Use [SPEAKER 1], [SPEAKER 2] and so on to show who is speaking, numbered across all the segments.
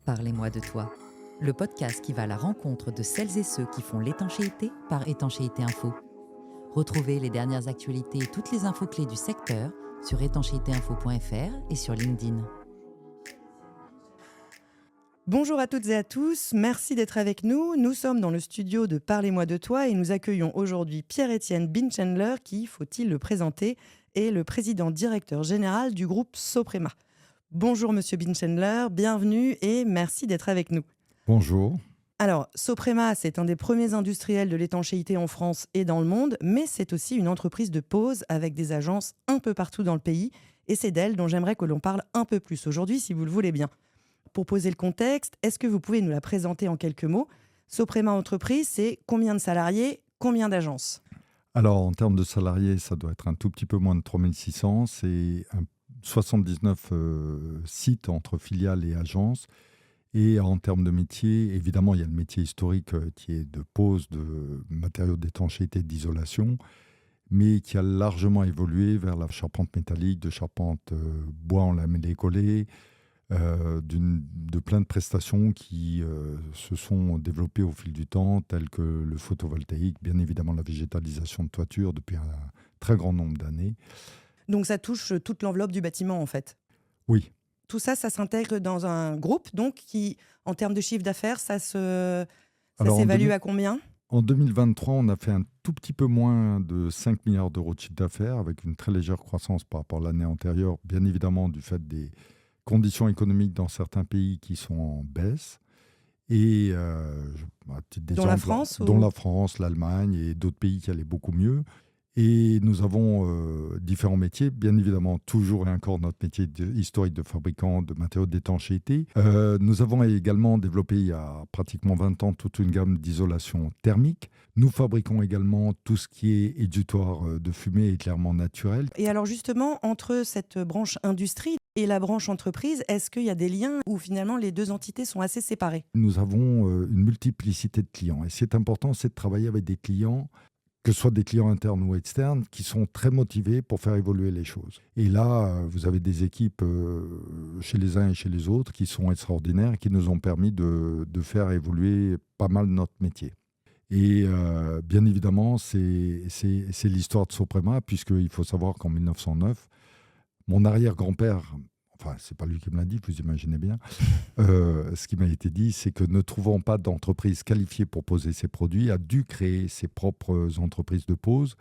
[SPEAKER 1] Parlez-moi de toi, le podcast qui va à la rencontre de celles et ceux qui font l'étanchéité par Étanchéité Info. Retrouvez les dernières actualités et toutes les infos clés du secteur sur étanchéitéinfo.fr et sur LinkedIn.
[SPEAKER 2] Bonjour à toutes et à tous, merci d'être avec nous. Nous sommes dans le studio de Parlez-moi de toi et nous accueillons aujourd'hui Pierre-Étienne Binchendler qui, faut-il le présenter, est le président directeur général du groupe Soprema. Bonjour Monsieur Binchendler, bienvenue et merci d'être avec nous.
[SPEAKER 3] Bonjour.
[SPEAKER 2] Alors, Soprema, c'est un des premiers industriels de l'étanchéité en France et dans le monde, mais c'est aussi une entreprise de pose avec des agences un peu partout dans le pays et c'est d'elle dont j'aimerais que l'on parle un peu plus aujourd'hui si vous le voulez bien. Pour poser le contexte, est-ce que vous pouvez nous la présenter en quelques mots ? Soprema Entreprise, c'est combien de salariés, combien d'agences ?
[SPEAKER 3] Alors, en termes de salariés, ça doit être un tout petit peu moins de 3600. C'est 79 sites entre filiales et agences. Et en termes de métier, évidemment, il y a le métier historique qui est de pose de matériaux d'étanchéité et d'isolation, mais qui a largement évolué vers la charpente métallique, de charpente bois en lamellé collé, de plein de prestations qui se sont développées au fil du temps, telles que le photovoltaïque, bien évidemment la végétalisation de toiture depuis un très grand nombre d'années.
[SPEAKER 2] Donc ça touche toute l'enveloppe du bâtiment en fait.
[SPEAKER 3] Oui.
[SPEAKER 2] Tout ça, ça s'intègre dans un groupe donc qui, en termes de chiffre d'affaires, ça s'évalue à combien ?
[SPEAKER 3] En 2023, on a fait un tout petit peu moins de 5 milliards d'euros de chiffre d'affaires, avec une très légère croissance par rapport à l'année antérieure, bien évidemment du fait des conditions économiques dans certains pays qui sont en baisse. Et à titre d'exemple, dont la France, l'Allemagne et d'autres pays qui allaient beaucoup mieux. Et nous avons différents métiers, bien évidemment toujours et encore notre métier historique de fabricant de matériaux d'étanchéité. Nous avons également développé il y a pratiquement 20 ans toute une gamme d'isolation thermique. Nous fabriquons également tout ce qui est éductoire de fumée éclairement naturel.
[SPEAKER 2] Et alors justement, entre cette branche industrie et la branche entreprise, est-ce qu'il y a des liens où finalement les deux entités sont assez séparées ?
[SPEAKER 3] Nous avons une multiplicité de clients et c'est important, c'est de travailler avec des clients, que ce soit des clients internes ou externes, qui sont très motivés pour faire évoluer les choses. Et là, vous avez des équipes chez les uns et chez les autres qui sont extraordinaires et qui nous ont permis de faire évoluer pas mal notre métier. Et bien évidemment, c'est l'histoire de Soprema, puisqu'il faut savoir qu'en 1909, mon arrière-grand-père, enfin, c'est pas lui qui me l'a dit, vous imaginez bien, ce qui m'a été dit, c'est que ne trouvant pas d'entreprise qualifiée pour poser ses produits, a dû créer ses propres entreprises de pose.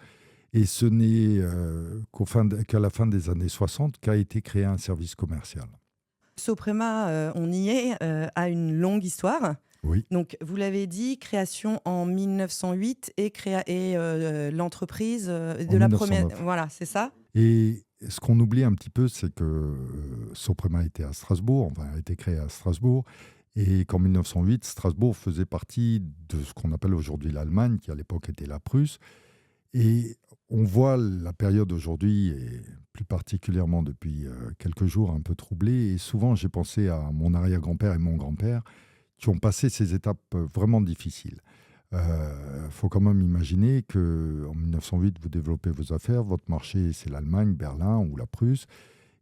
[SPEAKER 3] Et ce n'est qu'à la fin des années 60 qu'a été créé un service commercial.
[SPEAKER 2] Soprema, on y est, a une longue histoire.
[SPEAKER 3] Oui.
[SPEAKER 2] Donc, vous l'avez dit, création en 1908 et l'entreprise de la
[SPEAKER 3] 1909.
[SPEAKER 2] première... Voilà, c'est ça ?
[SPEAKER 3] Et ce qu'on oublie un petit peu, c'est que Soprema était à Strasbourg, enfin, a été créé à Strasbourg, et qu'en 1908, Strasbourg faisait partie de ce qu'on appelle aujourd'hui l'Allemagne, qui à l'époque était la Prusse. Et on voit la période aujourd'hui, et plus particulièrement depuis quelques jours, un peu troublée. Et souvent, j'ai pensé à mon arrière-grand-père et mon grand-père, qui ont passé ces étapes vraiment difficiles. Faut quand même imaginer qu'en 1908, vous développez vos affaires, votre marché, c'est l'Allemagne, Berlin ou la Prusse.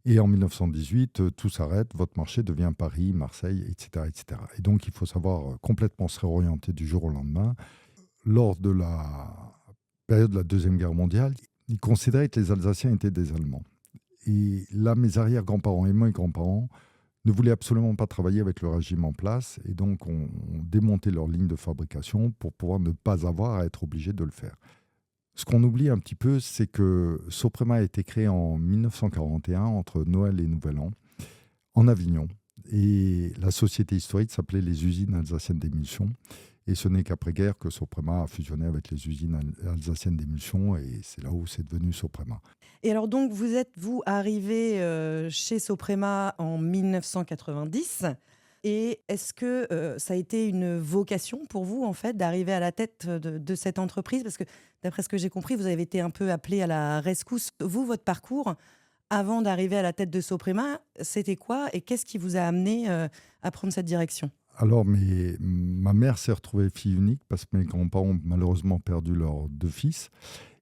[SPEAKER 3] Et en 1918, tout s'arrête, votre marché devient Paris, Marseille, etc., etc. Et donc, il faut savoir complètement se réorienter du jour au lendemain. Lors de la période de la Deuxième Guerre mondiale, ils considéraient que les Alsaciens étaient des Allemands. Et là, mes arrière-grands-parents et mes grands-parents ne voulaient absolument pas travailler avec le régime en place et donc ont démonté leur ligne de fabrication pour pouvoir ne pas avoir à être obligés de le faire. Ce qu'on oublie un petit peu, c'est que Soprema a été créé en 1941, entre Noël et Nouvel An, en Avignon. Et la société historique s'appelait les Usines Alsaciennes d'Émulsion. Et ce n'est qu'après-guerre que Soprema a fusionné avec les Usines Alsaciennes d'Émulsion et c'est là où c'est devenu Soprema.
[SPEAKER 2] Et alors donc, vous arrivé chez Soprema en 1990 et est-ce que ça a été une vocation pour vous en fait d'arriver à la tête de cette entreprise ? Parce que d'après ce que j'ai compris, vous avez été un peu appelé à la rescousse. Vous, votre parcours, avant d'arriver à la tête de Soprema, c'était quoi et qu'est-ce qui vous a amené à prendre cette direction ?
[SPEAKER 3] Alors, ma mère s'est retrouvée fille unique parce que mes grands-parents ont malheureusement perdu leurs deux fils.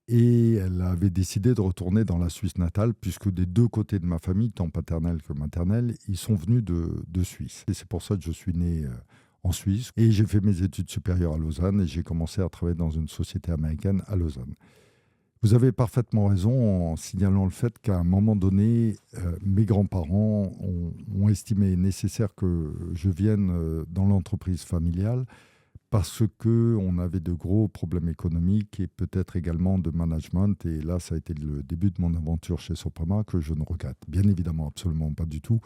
[SPEAKER 3] Et elle avait décidé de retourner dans la Suisse natale, puisque des deux côtés de ma famille, tant paternelle que maternelle, ils sont venus de Suisse. Et c'est pour ça que je suis né en Suisse. Et j'ai fait mes études supérieures à Lausanne et j'ai commencé à travailler dans une société américaine à Lausanne. Vous avez parfaitement raison en signalant le fait qu'à un moment donné, mes grands-parents ont estimé nécessaire que je vienne dans l'entreprise familiale parce qu'on avait de gros problèmes économiques et peut-être également de management. Et là, ça a été le début de mon aventure chez Soprema que je ne regrette bien évidemment absolument pas du tout,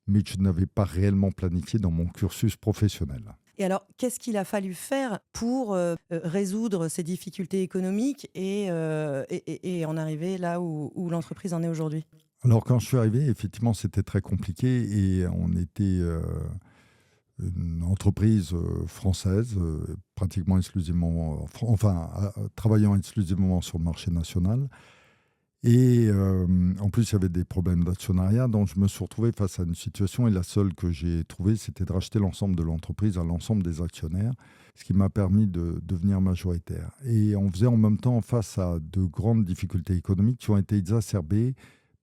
[SPEAKER 3] mais que je n'avais pas réellement planifié dans mon cursus professionnel.
[SPEAKER 2] Et alors, qu'est-ce qu'il a fallu faire pour résoudre ces difficultés économiques et en arriver là où l'entreprise en est aujourd'hui?
[SPEAKER 3] Alors, quand je suis arrivé, effectivement, c'était très compliqué et on était une entreprise française, pratiquement exclusivement, travaillant exclusivement sur le marché national. Et en plus, il y avait des problèmes d'actionnariat, donc je me suis retrouvé face à une situation et la seule que j'ai trouvée, c'était de racheter l'ensemble de l'entreprise à l'ensemble des actionnaires, ce qui m'a permis de devenir majoritaire. Et on faisait en même temps face à de grandes difficultés économiques qui ont été exacerbées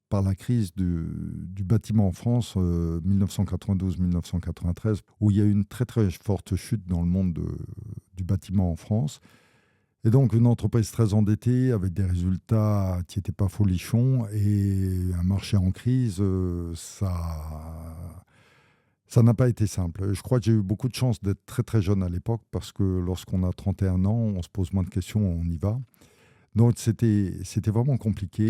[SPEAKER 3] par la crise du bâtiment en France, 1992-1993, où il y a eu une très très forte chute dans le monde du bâtiment en France. Et donc, une entreprise très endettée, avec des résultats qui n'étaient pas folichons, et un marché en crise, ça n'a pas été simple. Je crois que j'ai eu beaucoup de chance d'être très très jeune à l'époque, parce que lorsqu'on a 31 ans, on se pose moins de questions, on y va. Donc, c'était vraiment compliqué,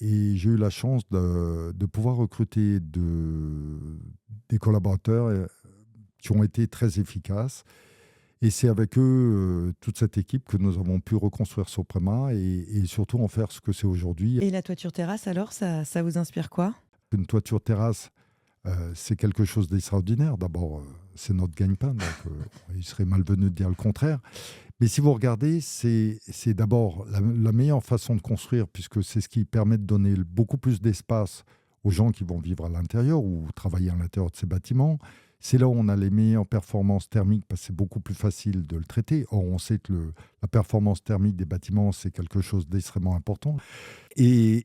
[SPEAKER 3] et j'ai eu la chance de pouvoir recruter des collaborateurs qui ont été très efficaces. Et c'est avec eux, toute cette équipe, que nous avons pu reconstruire Soprema et surtout en faire ce que c'est aujourd'hui.
[SPEAKER 2] Et la toiture terrasse, alors, ça vous inspire quoi?
[SPEAKER 3] Une toiture terrasse, c'est quelque chose d'extraordinaire. D'abord, c'est notre gagne-pain, donc il serait malvenu de dire le contraire. Mais si vous regardez, c'est d'abord la meilleure façon de construire, puisque c'est ce qui permet de donner beaucoup plus d'espace aux gens qui vont vivre à l'intérieur ou travailler à l'intérieur de ces bâtiments. C'est là où on a les meilleures performances thermiques parce que c'est beaucoup plus facile de le traiter. Or, on sait que la performance thermique des bâtiments, c'est quelque chose d'extrêmement important. Et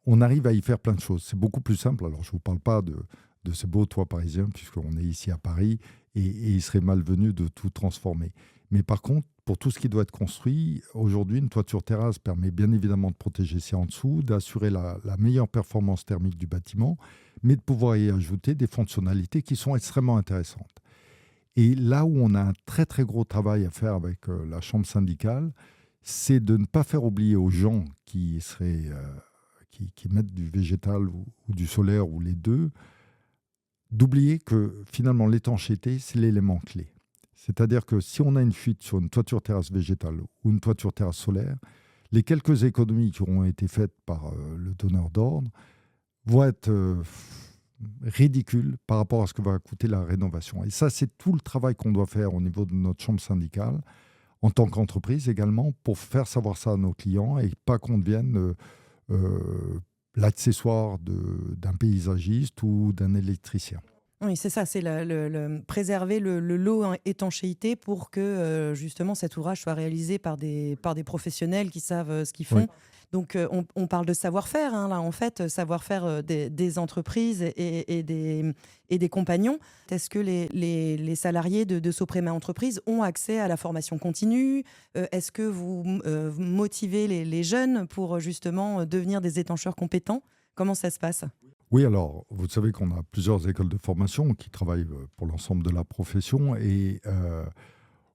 [SPEAKER 3] on arrive à y faire plein de choses. C'est beaucoup plus simple. Alors, je ne vous parle pas de ces beaux toits parisiens, puisqu'on est ici à Paris, et il serait malvenu de tout transformer. Mais par contre, pour tout ce qui doit être construit, aujourd'hui, une toiture terrasse permet bien évidemment de protéger ce qu'il y a en dessous, d'assurer la meilleure performance thermique du bâtiment, mais de pouvoir y ajouter des fonctionnalités qui sont extrêmement intéressantes. Et là où on a un très très gros travail à faire avec la chambre syndicale, c'est de ne pas faire oublier aux gens qui mettent du végétal ou du solaire ou les deux, d'oublier que finalement l'étanchéité, c'est l'élément clé. C'est-à-dire que si on a une fuite sur une toiture terrasse végétale ou une toiture terrasse solaire, les quelques économies qui auront été faites par le donneur d'ordre vont être ridicules par rapport à ce que va coûter la rénovation. Et ça, c'est tout le travail qu'on doit faire au niveau de notre chambre syndicale, en tant qu'entreprise également, pour faire savoir ça à nos clients et pas qu'on devienne l'accessoire d'un paysagiste ou d'un électricien.
[SPEAKER 2] Oui, c'est ça, c'est préserver le lot en étanchéité pour que justement cet ouvrage soit réalisé par des professionnels qui savent ce qu'ils font. Oui. Donc on parle de savoir-faire, hein, là en fait, savoir-faire des entreprises et des compagnons. Est-ce que les salariés de Soprema Entreprises ont accès à la formation continue? Est-ce que vous motivez les jeunes pour justement devenir des étancheurs compétents? Comment ça se passe?
[SPEAKER 3] Oui, alors, vous savez qu'on a plusieurs écoles de formation qui travaillent pour l'ensemble de la profession et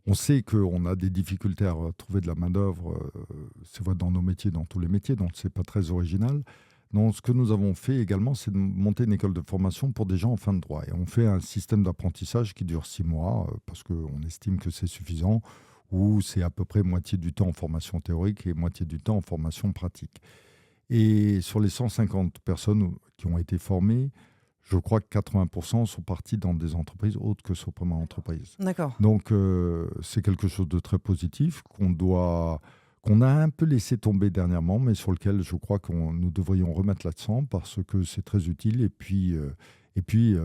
[SPEAKER 3] on sait qu'on a des difficultés à trouver de la main-d'œuvre. C'est vrai dans nos métiers, dans tous les métiers, donc ce n'est pas très original. Donc, ce que nous avons fait également, c'est de monter une école de formation pour des gens en fin de droit. Et on fait un système d'apprentissage qui dure 6 mois parce qu'on estime que c'est suffisant, ou c'est à peu près moitié du temps en formation théorique et moitié du temps en formation pratique. Et sur les 150 personnes qui ont été formées, je crois que 80% sont partis dans des entreprises autres que Soprema Entreprises.
[SPEAKER 2] D'accord.
[SPEAKER 3] Donc, c'est quelque chose de très positif qu'on a un peu laissé tomber dernièrement, mais sur lequel je crois que nous devrions remettre l'accent parce que c'est très utile. Et puis,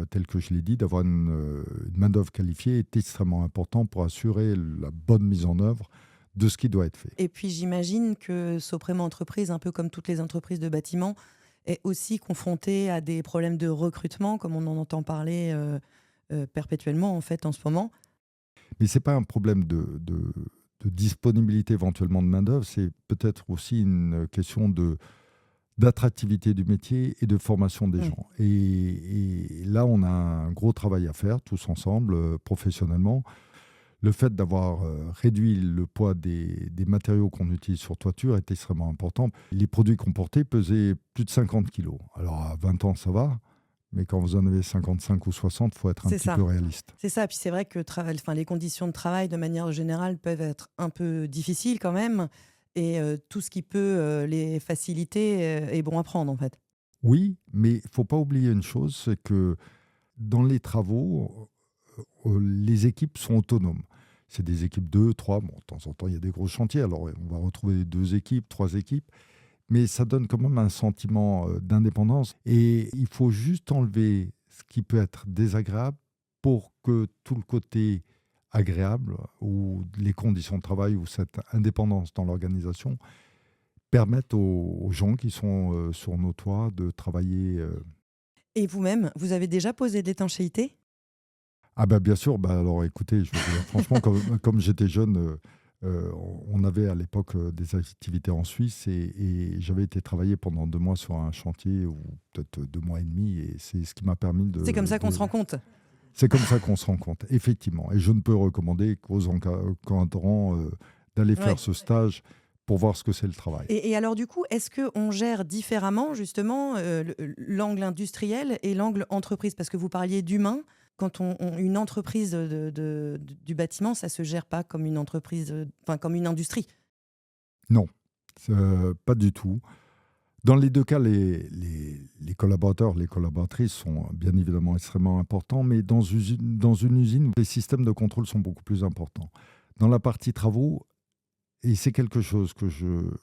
[SPEAKER 3] tel que je l'ai dit, d'avoir une main-d'œuvre qualifiée est extrêmement important pour assurer la bonne mise en œuvre de ce qui doit être fait.
[SPEAKER 2] Et puis j'imagine que Soprema Entreprise, un peu comme toutes les entreprises de bâtiment, est aussi confrontée à des problèmes de recrutement, comme on en entend parler perpétuellement en fait en ce moment.
[SPEAKER 3] Mais ce n'est pas un problème de disponibilité éventuellement de main-d'œuvre, c'est peut-être aussi une question d'attractivité du métier et de formation des gens. Et là, on a un gros travail à faire tous ensemble, professionnellement. Le fait d'avoir réduit le poids des matériaux qu'on utilise sur toiture est extrêmement important. Les produits qu'on portait pesaient plus de 50 kilos. Alors à 20 ans, ça va, mais quand vous en avez 55 ou 60, il faut être un petit peu réaliste.
[SPEAKER 2] C'est ça, puis c'est vrai que les conditions de travail, de manière générale, peuvent être un peu difficiles quand même, et tout ce qui peut les faciliter est bon à prendre en fait.
[SPEAKER 3] Oui, mais il ne faut pas oublier une chose, c'est que dans les travaux, les équipes sont autonomes. C'est des équipes 2, 3, bon, de temps en temps, il y a des gros chantiers, alors on va retrouver 2 équipes, 3 équipes, mais ça donne quand même un sentiment d'indépendance. Et il faut juste enlever ce qui peut être désagréable pour que tout le côté agréable, ou les conditions de travail, ou cette indépendance dans l'organisation, permettent aux gens qui sont sur nos toits de travailler.
[SPEAKER 2] Et vous-même, vous avez déjà posé de l'étanchéité ?
[SPEAKER 3] Ah ben bien sûr, alors écoutez, je veux dire, franchement, comme j'étais jeune, on avait à l'époque des activités en Suisse, et j'avais été travailler pendant 2 mois sur un chantier, ou peut-être 2 mois et demi, et c'est ce qui m'a permis de...
[SPEAKER 2] C'est comme ça qu'on se rend compte.
[SPEAKER 3] C'est comme ça qu'on se rend compte, effectivement. Et je ne peux recommander qu'aux encadrants d'aller faire ce stage pour voir ce que c'est le travail.
[SPEAKER 2] Et alors du coup, est-ce qu'on gère différemment justement l'angle industriel et l'angle entreprise ? Parce que vous parliez d'humain. Quand une entreprise du bâtiment, ça ne se gère pas comme une entreprise, comme une industrie.
[SPEAKER 3] Non, pas du tout. Dans les 2 cas, les collaborateurs, les collaboratrices sont bien évidemment extrêmement importants, mais dans une usine, les systèmes de contrôle sont beaucoup plus importants. Dans la partie travaux, et c'est quelque chose que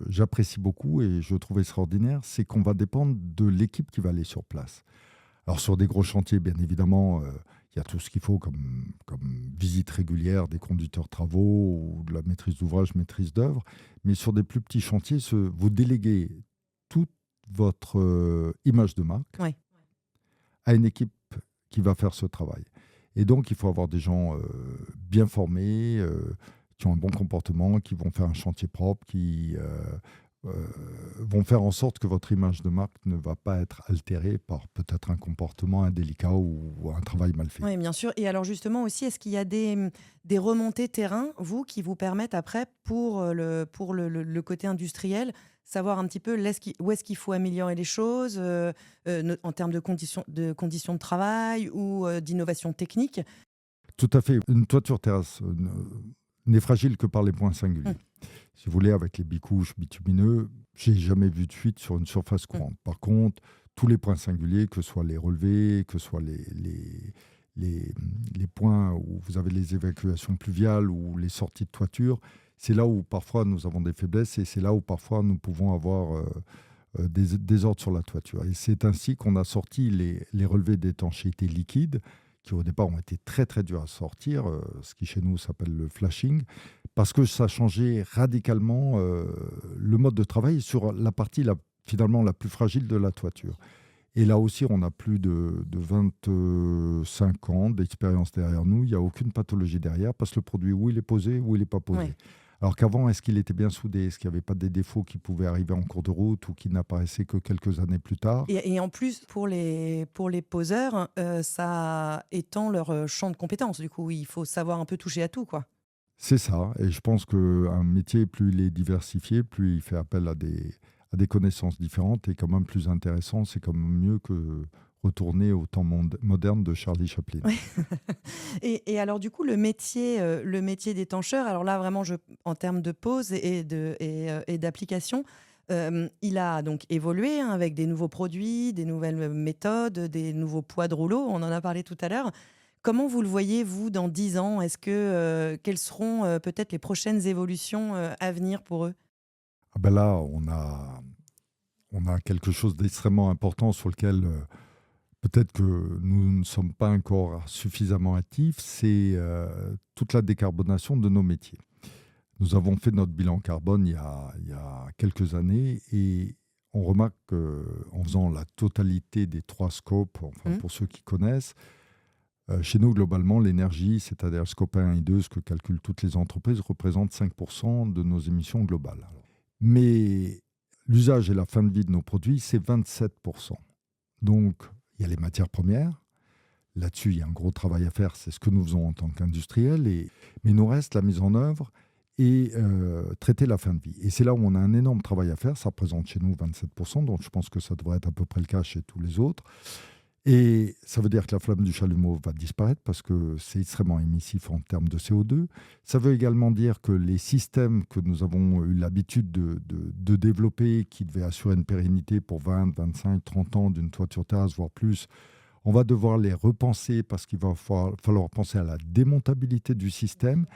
[SPEAKER 3] j'apprécie beaucoup et je trouve extraordinaire, c'est qu'on va dépendre de l'équipe qui va aller sur place. Alors sur des gros chantiers, bien évidemment, il y a tout ce qu'il faut comme visite régulière des conducteurs de travaux, ou de la maîtrise d'ouvrage, maîtrise d'œuvre. Mais sur des plus petits chantiers, vous déléguez toute votre image de marque à une équipe qui va faire ce travail. Et donc, il faut avoir des gens bien formés, qui ont un bon comportement, qui vont faire un chantier propre, qui vont faire en sorte que votre image de marque ne va pas être altérée par peut-être un comportement indélicat ou un travail mal fait.
[SPEAKER 2] Oui, bien sûr. Et alors justement aussi, est-ce qu'il y a des remontées terrain, qui vous permettent après, pour le côté industriel, savoir un petit peu où est-ce qu'il faut améliorer les choses en termes de conditions de travail ou d'innovation technique ?
[SPEAKER 3] Tout à fait. Une toiture terrasse n'est fragile que par les points singuliers. Si vous voulez, avec les bicouches bitumineux, j'ai jamais vu de fuite sur une surface courante. Par contre, tous les points singuliers, que ce soit les relevés, que ce soit les points où vous avez les évacuations pluviales ou les sorties de toiture, c'est là où parfois nous avons des faiblesses, et c'est là où parfois nous pouvons avoir des désordres sur la toiture. Et c'est ainsi qu'on a sorti les relevés d'étanchéité liquide, qui au départ ont été très très durs à sortir, ce qui chez nous s'appelle le flashing, parce que ça changeait radicalement le mode de travail sur la partie finalement la plus fragile de la toiture. Et là aussi, on a plus de 25 ans d'expérience derrière nous. Il n'y a aucune pathologie derrière, parce que le produit, où il est posé, où il n'est pas posé. Ouais. Alors qu'avant, est-ce qu'il était bien soudé ? Est-ce qu'il n'y avait pas des défauts qui pouvaient arriver en cours de route ou qui n'apparaissaient que quelques années plus tard ?
[SPEAKER 2] Et en plus, pour les poseurs, ça étend leur champ de compétences. Du coup, il faut savoir un peu toucher à tout, quoi.
[SPEAKER 3] C'est ça. Et je pense qu'un métier, plus il est diversifié, plus il fait appel à des connaissances différentes, et quand même plus intéressant. C'est quand même mieux que retourner au temps moderne de Charlie Chaplin.
[SPEAKER 2] Ouais. Et alors du coup, le métier d'étancheur, alors là vraiment, en termes de pose et d'application, il a donc évolué avec des nouveaux produits, des nouvelles méthodes, des nouveaux poids de rouleau, on en a parlé tout à l'heure. Comment vous le voyez, vous, dans 10 ans ? Quelles seront peut-être les prochaines évolutions à venir pour eux ?
[SPEAKER 3] Là, on a quelque chose d'extrêmement important sur lequel peut-être que nous ne sommes pas encore suffisamment actifs, c'est toute la décarbonation de nos métiers. Nous avons fait notre bilan carbone il y a quelques années et on remarque qu'en faisant la totalité des 3 scopes, enfin pour ceux qui connaissent, chez nous, globalement, l'énergie, c'est-à-dire scope 1 et 2, ce que calculent toutes les entreprises, représente 5% de nos émissions globales. Mais l'usage et la fin de vie de nos produits, c'est 27%. Donc, il y a les matières premières. Là-dessus, il y a un gros travail à faire. C'est ce que nous faisons en tant qu'industriels. Mais il nous reste la mise en œuvre et traiter la fin de vie. Et c'est là où on a un énorme travail à faire. Ça représente chez nous 27%, donc je pense que ça devrait être à peu près le cas chez tous les autres. Et ça veut dire que la flamme du chalumeau va disparaître parce que c'est extrêmement émissif en termes de CO2. Ça veut également dire que les systèmes que nous avons eu l'habitude de développer, qui devaient assurer une pérennité pour 20, 25, 30 ans d'une toiture terrasse, voire plus, on va devoir les repenser parce qu'il va falloir penser à la démontabilité du système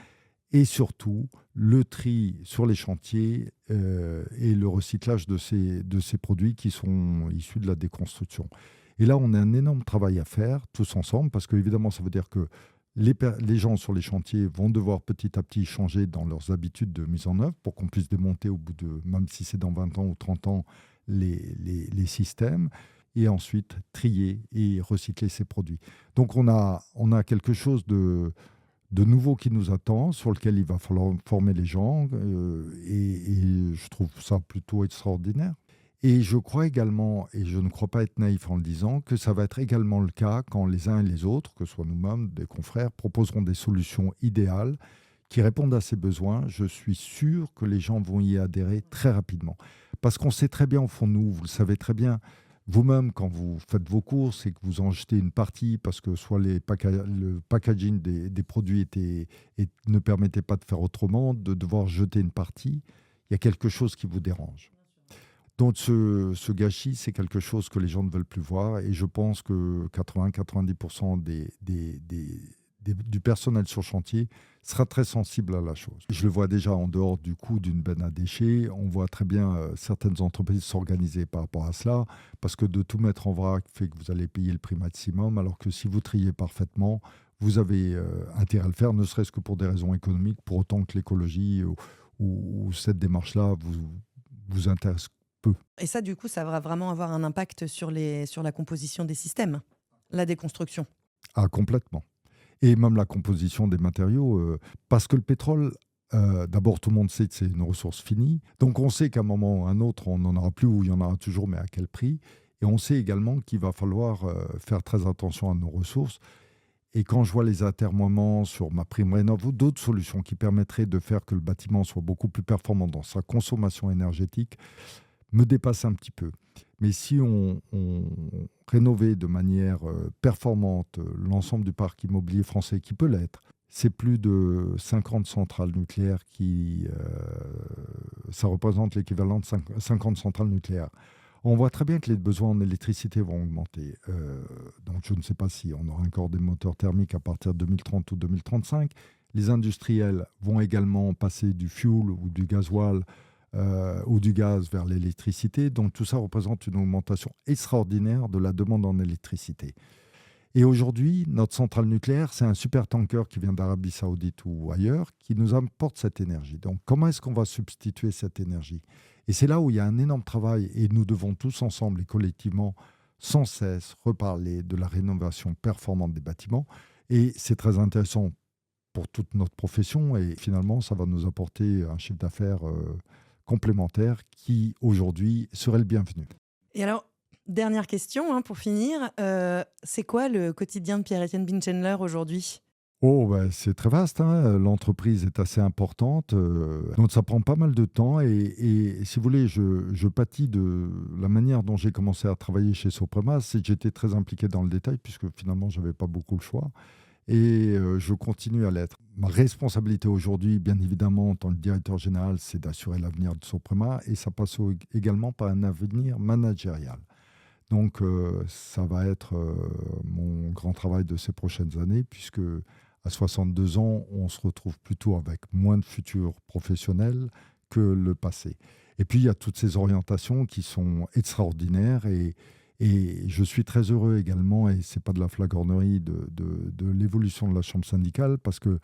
[SPEAKER 3] et surtout le tri sur les chantiers et le recyclage de ces produits qui sont issus de la déconstruction. Et là, on a un énorme travail à faire tous ensemble parce qu'évidemment, ça veut dire que les gens sur les chantiers vont devoir petit à petit changer dans leurs habitudes de mise en œuvre pour qu'on puisse démonter au bout de, même si c'est dans 20 ans ou 30 ans, les systèmes et ensuite trier et recycler ces produits. Donc, on a quelque chose de nouveau qui nous attend, sur lequel il va falloir former les gens et je trouve ça plutôt extraordinaire. Et je crois également, et je ne crois pas être naïf en le disant, que ça va être également le cas quand les uns et les autres, que ce soit nous-mêmes, des confrères, proposeront des solutions idéales qui répondent à ces besoins. Je suis sûr que les gens vont y adhérer très rapidement. Parce qu'on sait très bien au fond de nous, vous le savez très bien, vous-même, quand vous faites vos courses et que vous en jetez une partie parce que soit le packaging des produits ne permettait pas de faire autrement, de devoir jeter une partie, il y a quelque chose qui vous dérange. Donc ce gâchis, c'est quelque chose que les gens ne veulent plus voir et je pense que 80-90% du personnel sur chantier sera très sensible à la chose. Je le vois déjà en dehors du coût d'une benne à déchets. On voit très bien certaines entreprises s'organiser par rapport à cela parce que de tout mettre en vrac fait que vous allez payer le prix maximum alors que si vous triez parfaitement, vous avez intérêt à le faire, ne serait-ce que pour des raisons économiques, pour autant que l'écologie ou cette démarche-là vous intéresse peu.
[SPEAKER 2] Et ça, du coup, ça va vraiment avoir un impact sur la composition des systèmes, la déconstruction.
[SPEAKER 3] Ah, complètement. Et même la composition des matériaux, parce que le pétrole, d'abord, tout le monde sait que c'est une ressource finie. Donc, on sait qu'à un moment ou à un autre, on n'en aura plus ou il y en aura toujours, mais à quel prix. Et on sait également qu'il va falloir faire très attention à nos ressources. Et quand je vois les atermoiements sur MaPrimeRénov' ou d'autres solutions qui permettraient de faire que le bâtiment soit beaucoup plus performant dans sa consommation énergétique, me dépasse un petit peu. Mais si on rénovait de manière performante l'ensemble du parc immobilier français, qui peut l'être, c'est plus de 50 centrales nucléaires ça représente l'équivalent de 50 centrales nucléaires. On voit très bien que les besoins en électricité vont augmenter. Donc je ne sais pas si on aura encore des moteurs thermiques à partir de 2030 ou 2035. Les industriels vont également passer du fuel ou du gasoil ou du gaz vers l'électricité. Donc tout ça représente une augmentation extraordinaire de la demande en électricité. Et aujourd'hui, notre centrale nucléaire, c'est un supertanker qui vient d'Arabie Saoudite ou ailleurs, qui nous apporte cette énergie. Donc comment est-ce qu'on va substituer cette énergie ? Et c'est là où il y a un énorme travail et nous devons tous ensemble et collectivement sans cesse reparler de la rénovation performante des bâtiments. Et c'est très intéressant pour toute notre profession et finalement, ça va nous apporter un chiffre d'affaires complémentaire qui, aujourd'hui, serait le bienvenu.
[SPEAKER 2] Et alors, dernière question pour finir, c'est quoi le quotidien de Pierre-Étienne Binchendler aujourd'hui ?
[SPEAKER 3] C'est très vaste. L'entreprise est assez importante. Donc, ça prend pas mal de temps. Et si vous voulez, je pâtis de la manière dont j'ai commencé à travailler chez Soprema. C'est que j'étais très impliqué dans le détail puisque finalement, je n'avais pas beaucoup le choix. Et je continue à l'être. Ma responsabilité aujourd'hui, bien évidemment, en tant que directeur général, c'est d'assurer l'avenir de Soprema. Et ça passe également par un avenir managérial. Donc, ça va être mon grand travail de ces prochaines années puisque à 62 ans, on se retrouve plutôt avec moins de futurs professionnels que le passé. Et puis, il y a toutes ces orientations qui sont extraordinaires et je suis très heureux également, et ce n'est pas de la flagornerie, de l'évolution de la chambre syndicale parce que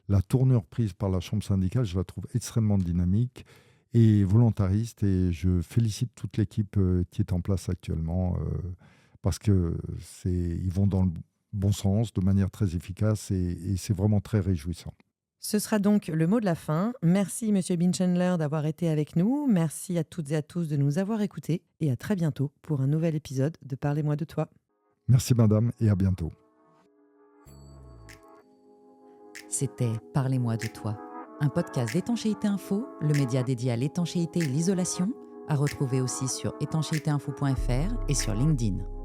[SPEAKER 3] la tournure prise par la Chambre syndicale, je la trouve extrêmement dynamique et volontariste. Et je félicite toute l'équipe qui est en place actuellement parce qu'ils vont dans le bon sens, de manière très efficace et c'est vraiment très réjouissant.
[SPEAKER 2] Ce sera donc le mot de la fin. Merci Monsieur Binchandler d'avoir été avec nous. Merci à toutes et à tous de nous avoir écoutés. Et à très bientôt pour un nouvel épisode de Parlez-moi de toi.
[SPEAKER 3] Merci madame et à bientôt.
[SPEAKER 1] C'était Parlez-moi de toi, un podcast d'Étanchéité Info, le média dédié à l'étanchéité et l'isolation, à retrouver aussi sur étanchéitéinfo.fr et sur LinkedIn.